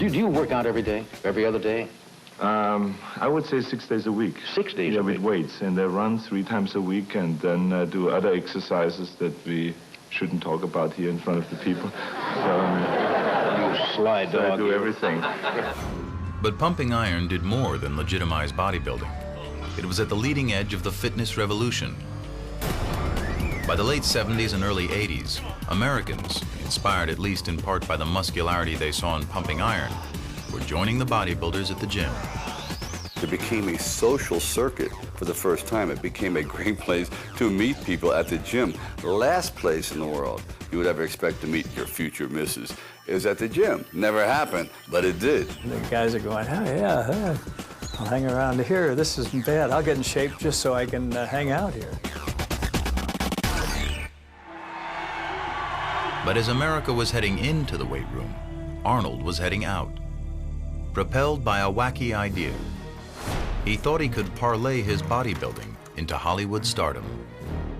Do you work out every day, every other day? I would say 6 days a week. 6 days a week? With weights, and I run 3 times a week, and then do other exercises that we shouldn't talk about here in front of the people. You sly dog. So I do everything. But pumping iron did more than legitimize bodybuilding. It was at the leading edge of the fitness revolution. By the late 70s and early 80s, Americans, inspired at least in part by the muscularity they saw in pumping iron, were joining the bodybuilders at the gym. It became a social circuit for the first time. It became a great place to meet people at the gym. The last place in the world you would ever expect to meet your future missus is at the gym. Never happened, but it did. The guys are going, oh, yeah, I'll hang around here. This isn't bad. I'll get in shape just so I can hang out here. But as America was heading into the weight room, Arnold was heading out. Propelled by a wacky idea, he thought he could parlay his bodybuilding into Hollywood stardom.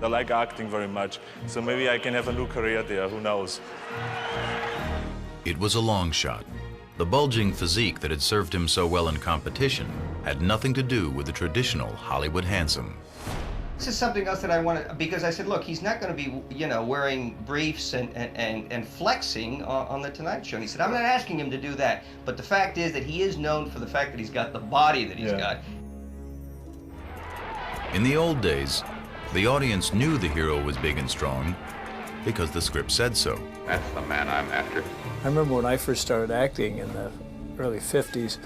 I like acting very much, so maybe I can have a new career there, who knows. It was a long shot. The bulging physique that had served him so well in competition had nothing to do with the traditional Hollywood handsome. This is something else that I wanted, because I said, look, he's not going to be, you know, wearing briefs and flexing on The Tonight Show. And he said, I'm not asking him to do that. But the fact is that he is known for the fact that he's got the body that he's got. In the old days, the audience knew the hero was big and strong because the script said so. That's the man I'm after. I remember when I first started acting in the early 50s,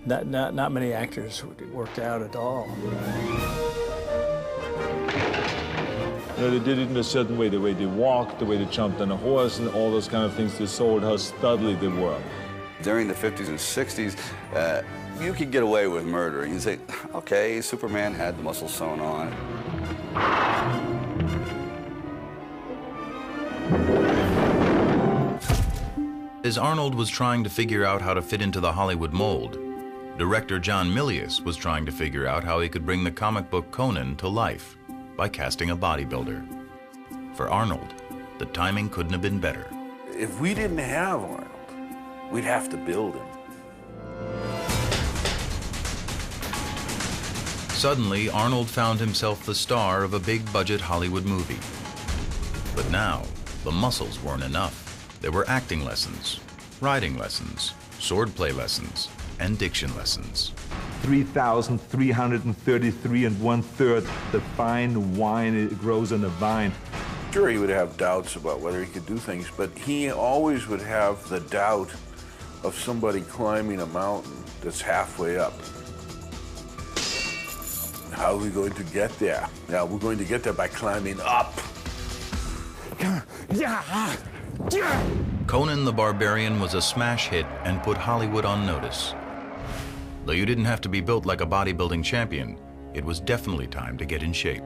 not many actors worked out at all. You know, they did it in a certain way, the way they walked, the way they jumped on a horse, and all those kind of things. They sold how studly they were. During the 50s and 60s, you could get away with murder. You say, okay, Superman had the muscle sewn on. As Arnold was trying to figure out how to fit into the Hollywood mold, director John Milius was trying to figure out how he could bring the comic book Conan to life by casting a bodybuilder. For Arnold, the timing couldn't have been better. If we didn't have Arnold, we'd have to build him. Suddenly, Arnold found himself the star of a big-budget Hollywood movie. But now, the muscles weren't enough. There were acting lessons, riding lessons, swordplay lessons, and diction lessons. 3,333 1/3 the fine wine it grows on a vine. Sure, he would have doubts about whether he could do things, but he always would have the doubt of somebody climbing a mountain that's halfway up. How are we going to get there? Now, we're going to get there by climbing up. Conan the Barbarian was a smash hit and put Hollywood on notice. Though you didn't have to be built like a bodybuilding champion, it was definitely time to get in shape.